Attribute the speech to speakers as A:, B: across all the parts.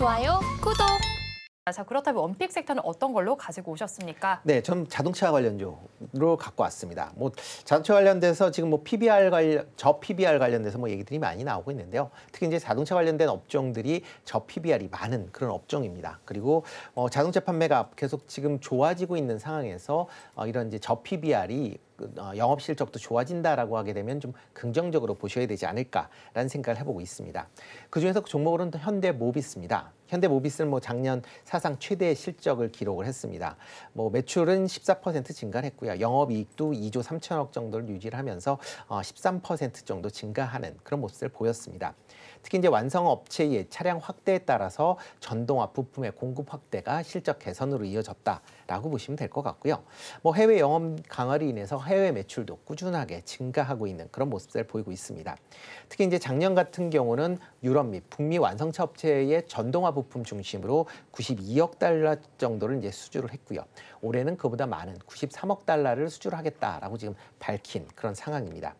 A: 좋아요, 구독.
B: 자, 그렇다면 원픽 섹터는 어떤 걸로 가지고 오셨습니까?
C: 네, 전 자동차 관련주로 갖고 왔습니다. 자동차 관련돼서 지금 저 PBR 관련돼서 얘기들이 많이 나오고 있는데요. 특히 이제 자동차 관련된 업종들이 저 PBR이 많은 그런 업종입니다. 그리고 자동차 판매가 계속 지금 좋아지고 있는 상황에서 이런 이제 저 PBR이 영업 실적도 좋아진다라고 하게 되면 좀 긍정적으로 보셔야 되지 않을까라는 생각을 해보고 있습니다. 그중에서 종목으로는 현대모비스입니다. 현대모비스는 작년 사상 최대 실적을 기록을 했습니다. 매출은 14% 증가를 했고요. 영업이익도 2조 3천억 정도를 유지를 하면서 13% 정도 증가하는 그런 모습을 보였습니다. 특히 이제 완성 업체의 차량 확대에 따라서 전동화 부품의 공급 확대가 실적 개선으로 이어졌다라고 보시면 될 것 같고요. 해외 영업 강화로 인해서 해외 매출도 꾸준하게 증가하고 있는 그런 모습을 보이고 있습니다. 특히 이제 작년 같은 경우는 유럽 및 북미 완성차 업체의 전동화 부품 중심으로 92억 달러 정도를 이제 수주를 했고요. 올해는 그보다 많은 93억 달러를 수주를 하겠다라고 지금 밝힌 그런 상황입니다.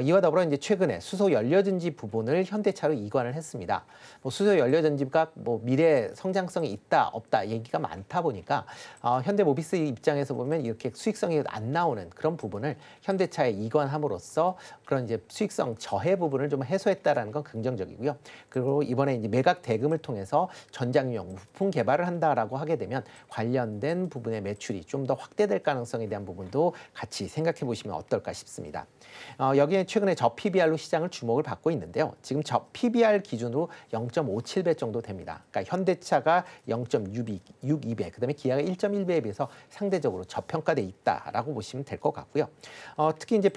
C: 이와 더불어 이제 최근에 수소 연료전지 부분을 현대차로 이관을 했습니다. 수소 연료전지가 미래 성장성이 있다 없다 얘기가 많다 보니까 현대모비스 입장에서 보면 이렇게 수익성이 안 나오는 그런 부분을 현대차에 이관함으로써 그런 이제 수익성 저해 부분을 좀 해소했다라는 건 긍정적이고요. 그리고 이번에 이제 매각 대금을 통해서 전장용 부품 개발을 한다라고 하게 되면 관련된 부분의 매출이 좀 더 확대될 가능성에 대한 부분도 같이 생각해 보시면 어떨까 싶습니다. 여기에 최근에 저 PBR로 시장을 주목을 받고 있는데요. 지금 저 PBR 기준으로 0.57배 정도 됩니다. 그러니까 현대차가 0.62배, 그다음에 기아가 1.1배에 비해서 상대적으로 저평가돼 있다라고 보시면 될 것 같고요. 특히 이제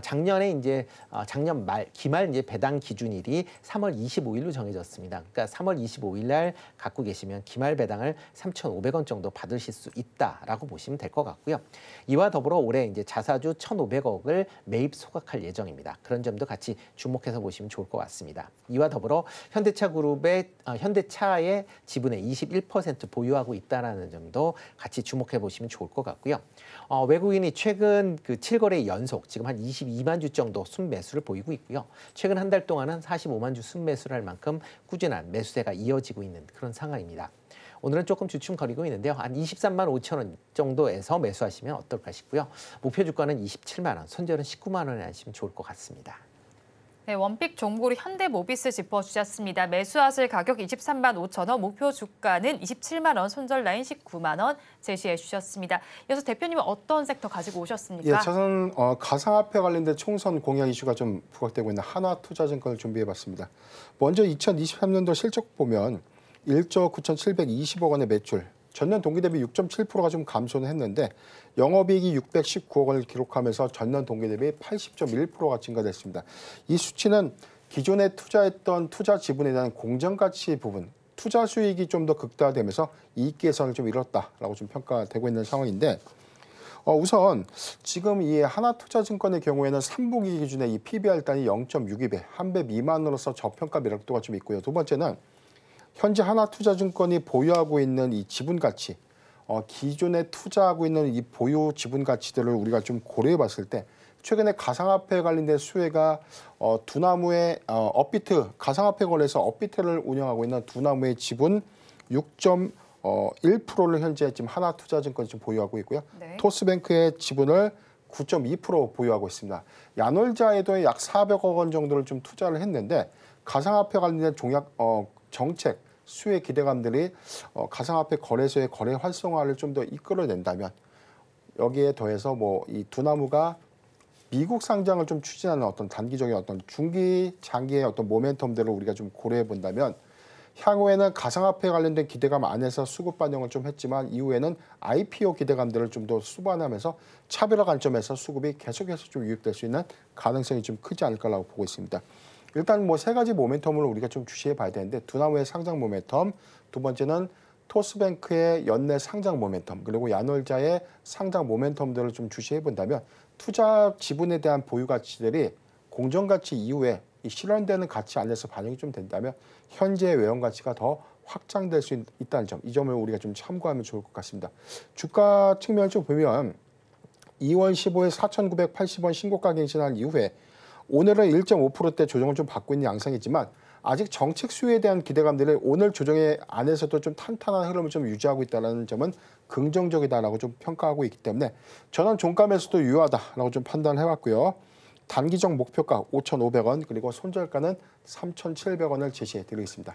C: 작년에 이제 작년 기말 이제 배당 기준일이 3월 25일로 정해졌습니다. 그러니까 3월 25일 날 갖고 계시면 기말 배당을 3,500원 정도 받으실 수 있다라고 보시면 될 것 같고요. 이와 더불어 올해 이제 자사주 1,500억을 매입 소각할 예정입니다. 그런 점도 같이 주목해서 보시면 좋을 것 같습니다. 이와 더불어 현대차 그룹의 현대차의 지분의 21% 보유하고 있다는 점도 같이 주목해 보시면 좋을 것 같고요. 외국인이 최근 그 7거래 연속 지금 한 22만 주 정도 순매수를 보이고 있고요. 최근 한 달 동안은 45만 주 순매수를 할 만큼 꾸준한 매수세가 이어지고 있는 그런 상황입니다. 오늘은 조금 주춤거리고 있는데요. 한 23만 5천 원 정도에서 매수하시면 어떨까 싶고요. 목표 주가는 27만 원, 손절은 19만 원에 하시면 좋을 것 같습니다.
B: 네, 원픽 종목으로 현대모비스 짚어주셨습니다. 매수하실 가격 23만 5천 원, 목표 주가는 27만 원, 손절 라인 19만 원 제시해 주셨습니다. 이어서 대표님은 어떤 섹터 가지고 오셨습니까?
D: 예, 저는 가상화폐 관련된 총선 공약 이슈가 좀 부각되고 있는 한화투자증권을 준비해봤습니다. 먼저 2023년도 실적 보면 1조 9,720억 원의 매출, 전년 동기 대비 6.7%가 좀 감소는 했는데 영업이익이 619억 원을 기록하면서 전년 동기 대비 80.1%가 증가됐습니다. 이 수치는 기존에 투자했던 투자 지분에 대한 공정가치 부분, 투자 수익이 좀 더 극대화되면서 이익 개선을 좀 이뤘다라고 좀 평가되고 있는 상황인데 우선 지금 이 하나투자증권의 경우에는 3분기 기준에 이 PBR 단위 0.62배, 한 배 미만으로서 저평가 매력도가 좀 있고요. 두 번째는 현재 하나투자증권이 보유하고 있는 이 지분 가치, 기존에 투자하고 있는 이 보유 지분 가치들을 우리가 좀 고려해 봤을 때 최근에 가상화폐에 관련된 수혜가 두나무의 업비트, 가상화폐 거래소 업비트를 운영하고 있는 두나무의 지분 6.1%를 현재 지금 하나투자증권이 지금 보유하고 있고요. 네. 토스뱅크의 지분을 9.2% 보유하고 있습니다. 야놀자에도 약 400억 원 정도를 좀 투자를 했는데 가상화폐 관련된 정책, 수혜 기대감들이 가상화폐 거래소의 거래 활성화를 좀 더 이끌어낸다면 여기에 더해서 이 두나무가 미국 상장을 좀 추진하는 어떤 단기적인 어떤 중기, 장기의 어떤 모멘텀들을 우리가 좀 고려해 본다면 향후에는 가상화폐 관련된 기대감 안에서 수급 반영을 좀 했지만 이후에는 IPO 기대감들을 좀 더 수반하면서 차별화 관점에서 수급이 계속해서 좀 유입될 수 있는 가능성이 좀 크지 않을까라고 보고 있습니다. 일단 세 가지 모멘텀을 우리가 좀 주시해 봐야 되는데 두나무의 상장 모멘텀, 두 번째는 토스뱅크의 연내 상장 모멘텀, 그리고 야놀자의 상장 모멘텀들을 좀 주시해 본다면 투자 지분에 대한 보유 가치들이 공정가치 이후에 이 실현되는 가치 안에서 반영이 좀 된다면 현재의 외형 가치가 더 확장될 수 있다는 점, 이 점을 우리가 좀 참고하면 좋을 것 같습니다. 주가 측면을 좀 보면 2월 15일 4,980원 신고가 갱신한 이후에 오늘은 1.5%대 조정을 좀 받고 있는 양상이지만 아직 정책 수요에 대한 기대감들이 오늘 조정의 안에서도 좀 탄탄한 흐름을 좀 유지하고 있다는 점은 긍정적이다라고 좀 평가하고 있기 때문에 저는 종가매수도 유효하다라고 좀 판단을 해왔고요. 단기적 목표가 5,500원 그리고 손절가는 3,700원을 제시해 드리겠습니다.